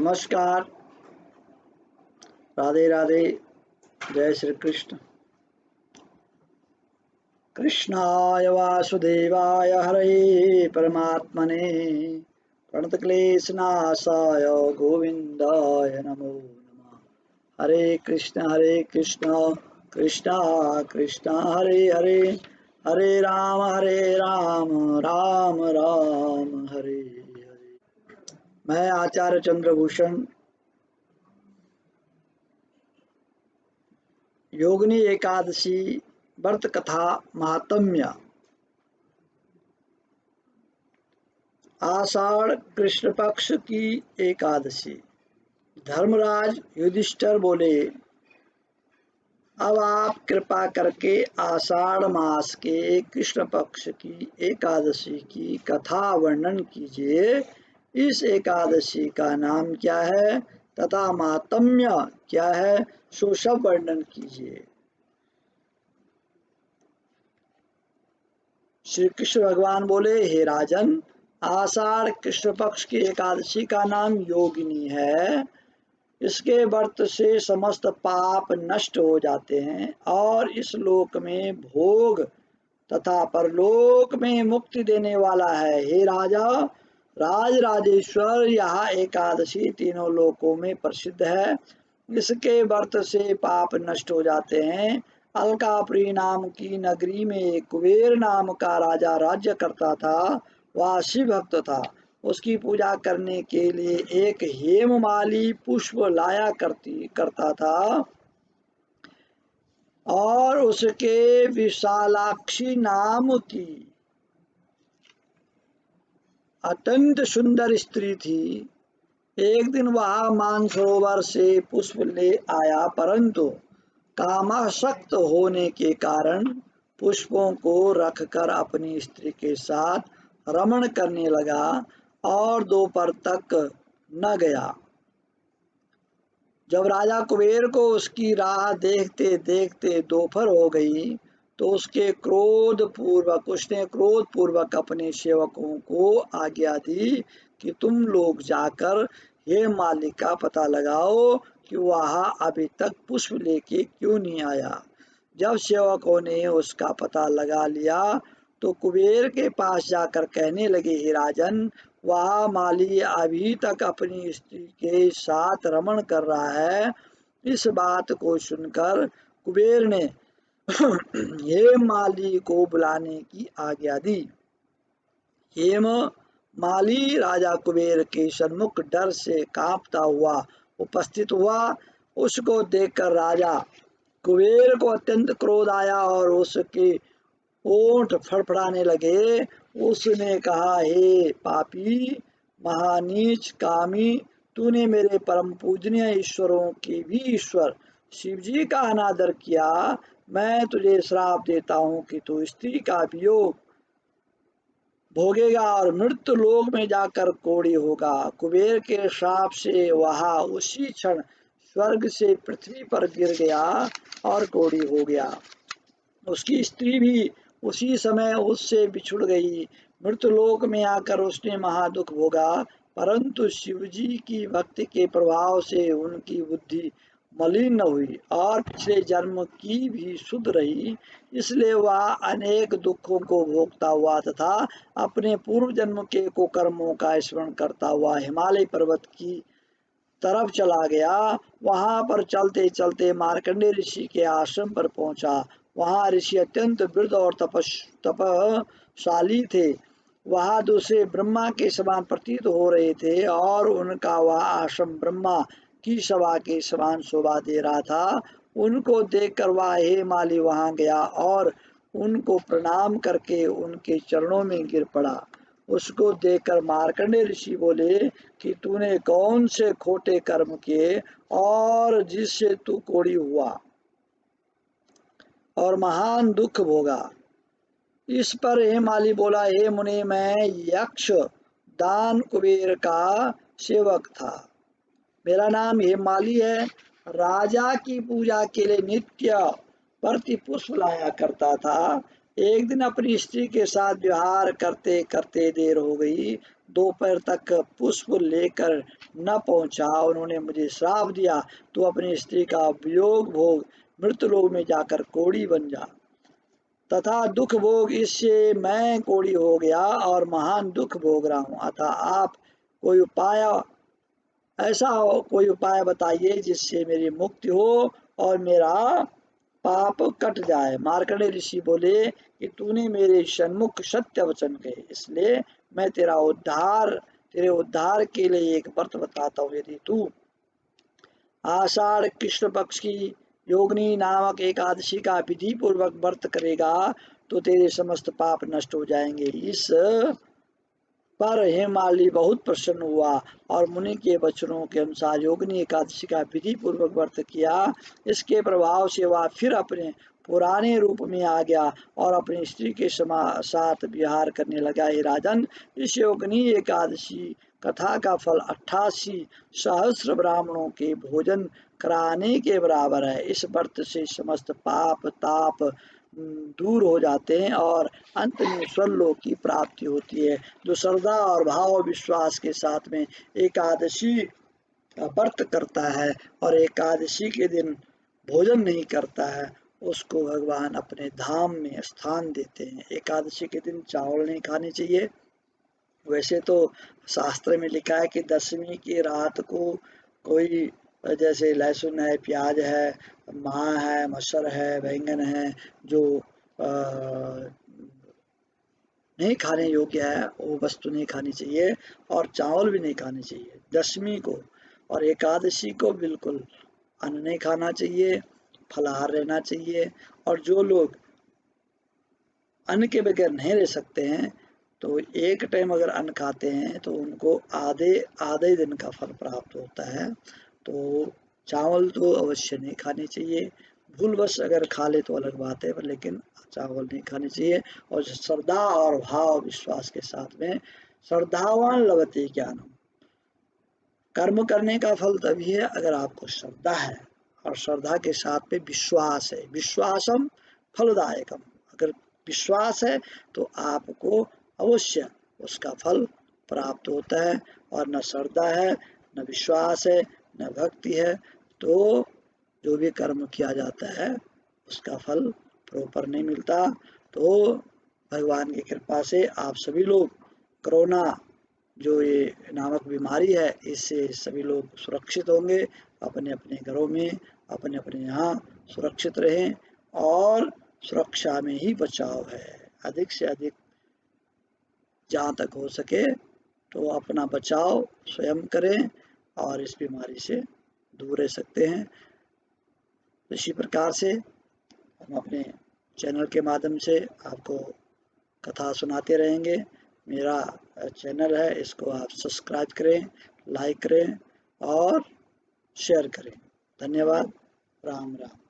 नमस्कार। राधे राधे। जय श्री कृष्ण। कृष्णाय वासुदेवाय हरे परमात्मने प्रणतक्लेशनाशाय गोविंदाय नमो नमः। हरे कृष्ण कृष्ण कृष्ण हरे हरे, हरे राम राम राम हरे हरे। मैं आचार्य चंद्रभूषण योगिनी एकादशी व्रत कथा महात्म्य आषाढ़ कृष्ण पक्ष की एकादशी। धर्मराज युधिष्ठिर बोले, अब आप कृपा करके आषाढ़ मास के कृष्ण पक्ष की एकादशी की कथा वर्णन कीजिए। इस एकादशी का नाम क्या है तथा महात्म्य क्या है, सो सब वर्णन कीजिए। श्री कृष्ण भगवान बोले, हे राजन, आषाढ़ कृष्ण पक्ष की एकादशी का नाम योगिनी है। इसके व्रत से समस्त पाप नष्ट हो जाते हैं और इस लोक में भोग तथा परलोक में मुक्ति देने वाला है। हे राजा, राज राजेश्वर, यह एकादशी तीनों लोकों में प्रसिद्ध है। इसके व्रत से पाप नष्ट हो जाते हैं। अलकापुरी नाम की नगरी में एक कुबेर नाम का राजा राज्य करता था। वह शिव भक्त था। उसकी पूजा करने के लिए एक हेममाली पुष्प लाया करता था और उसके विशालाक्षी नाम की अत्यंत सुंदर स्त्री थी। एक दिन वह मानसरोवर से पुष्प ले आया, परंतु कामासक्त होने के कारण पुष्पों को रखकर अपनी स्त्री के साथ रमण करने लगा और दोपहर तक न गया। जब राजा कुबेर को उसकी राह देखते देखते दोपहर हो गई तो उसने क्रोध पूर्वक अपने सेवकों को आज्ञा दी कि तुम लोग जाकर हे मालिक का पता लगाओ कि वह अभी तक पुष्प लेके क्यों नहीं आया। जब सेवकों ने उसका पता लगा लिया तो कुबेर के पास जाकर कहने लगे, हे राजन, वह माली अभी तक अपनी स्त्री के साथ रमण कर रहा है। इस बात को सुनकर कुबेर ने हेम माली को बुलाने की आज्ञा दी। हेम माली राजा कुबेर के सन्मुख डर से कांपता हुआ उपस्थित हुआ। उसको देखकर राजा कुबेर को अत्यंत क्रोध आया और उसके ओंठ फड़फड़ाने लगे। उसने कहा, हे पापी, महानीच, कामी, तूने मेरे परम पूजनीय ईश्वरों के भी ईश्वर शिवजी का अनादर किया। मैं तुझे श्राप देता हूँ कि तू स्त्री का वियोग भोगेगा और मृत्यु लोक में जाकर कोढ़ी होगा। कुबेर के श्राप से वह उसी क्षण स्वर्ग से पृथ्वी पर गिर गया और कोढ़ी हो गया। उसकी स्त्री भी उसी समय उससे बिछुड़ गई। मृत्युलोक में आकर उसने महादुख भोगा, परंतु शिवजी की भक्ति के प्रभाव से उनकी बुद्धि मलिन न हुई और पिछले जन्म की भी शुद्ध रही। इसलिए वह अनेक दुखों को भोगता हुआ तथा अपने पूर्व जन्म के कुकर्मों का स्मरण करता हुआ हिमालय पर्वत की तरफ चला गया। वहां पर चलते चलते मार्कंडेय ऋषि के आश्रम पर पहुंचा। वहां ऋषि अत्यंत वृद्ध और तपशाली थे। वह दूसरे ब्रह्मा के समान प्रतीत हो रहे थे और उनका वह आश्रम ब्रह्मा की सभा के समान शोभा दे रहा था। उनको देखकर वह हे माली वहां गया और उनको प्रणाम करके उनके चरणों में गिर पड़ा। उसको देखकर मार्कंडेय ऋषि बोले कि तूने कौन से खोटे कर्म किए और जिससे तू कोढ़ी हुआ और महान दुख भोगा। इस पर हे माली बोला, हे मुनि, मैं यक्ष दान कुबेर का सेवक था। मेरा नाम हेमाली है। राजा की पूजा के लिए नित्य प्रति पुष्प लाया करता था। एक दिन अपनी स्त्री के साथ विहार करते करते देर हो गई दोपहर तक पुष्प लेकर न पहुंचा, उन्होंने मुझे श्राप दिया, तू अपनी स्त्री का वियोग भोग, मृत्युलोक में जाकर कोढ़ी बन जा तथा दुख भोग। इससे मैं कोढ़ी हो गया और महान दुख भोग रहा हूँ। अतः आप कोई उपाय ऐसा हो, कोई उपाय बताइए जिससे मेरी मुक्ति हो और मेरा पाप कट जाए। मार्कंडेय ऋषि बोले कि तूने मेरे सन्मुख सत्य वचन कहे, इसलिए मैं तेरे उद्धार के लिए एक व्रत बताता हूँ। यदि तू आषाढ़ कृष्ण पक्ष की योगिनी नामक एकादशी का विधि पूर्वक व्रत करेगा तो तेरे समस्त पाप नष्ट हो जाएंगे। इस पर हेमाली बहुत प्रसन्न हुआ और मुनि के वचनों के अनुसार योगिनी एकादशी का विधि पूर्वक व्रत किया। इसके प्रभाव से वह फिर अपने पुराने रूप में आ गया और अपनी स्त्री के साथ विहार करने लगा। हे राजन, इस योगिनी एकादशी कथा का फल 88 सहस्र ब्राह्मणों के भोजन कराने के बराबर है। इस व्रत से समस्त पाप ताप दूर हो जाते हैं और अंत में स्वर्लोक की प्राप्ति होती है। जो श्रद्धा और भाव विश्वास के साथ में एकादशी व्रत करता है और एकादशी के दिन भोजन नहीं करता है, उसको भगवान अपने धाम में स्थान देते हैं। एकादशी के दिन चावल नहीं खाने चाहिए। वैसे तो शास्त्र में लिखा है कि दशमी की रात को कोई, जैसे लहसुन है, प्याज है, माह है, मसर है, बैंगन है, जो नहीं खाने योग्य है, वो वस्तु नहीं खानी चाहिए और चावल भी नहीं खाने चाहिए दशमी को। और एकादशी को बिल्कुल अन्न नहीं खाना चाहिए, फलाहार रहना चाहिए। और जो लोग अन्न के बगैर नहीं रह सकते हैं तो एक टाइम अगर अन्न खाते हैं तो उनको आधे आधे दिन का फल प्राप्त होता है। तो चावल तो अवश्य नहीं खाने चाहिए। भूलवश अगर खा ले तो अलग बात है, पर लेकिन चावल नहीं खाने चाहिए। और श्रद्धा और भाव विश्वास के साथ में, श्रद्धावान लभते ज्ञानम, कर्म करने का फल तभी है अगर आपको श्रद्धा है और श्रद्धा के साथ में विश्वास है। विश्वासम फलदायकम, अगर विश्वास है तो आपको अवश्य उसका फल प्राप्त होता है। और न श्रद्धा है, न विश्वास है, न भक्ति है, तो जो भी कर्म किया जाता है उसका फल प्रॉपर नहीं मिलता। तो भगवान की कृपा से आप सभी लोग, कोरोना जो ये नामक बीमारी है, इससे सभी लोग सुरक्षित होंगे। अपने अपने घरों में, अपने अपने यहाँ सुरक्षित रहें और सुरक्षा में ही बचाव है। अधिक से अधिक जहाँ तक हो सके तो अपना बचाव स्वयं करें और इस बीमारी से दूर रह सकते हैं। इसी प्रकार से हम अपने चैनल के माध्यम से आपको कथा सुनाते रहेंगे। मेरा चैनल है, इसको आप सब्सक्राइब करें, लाइक करें और शेयर करें। धन्यवाद। राम राम।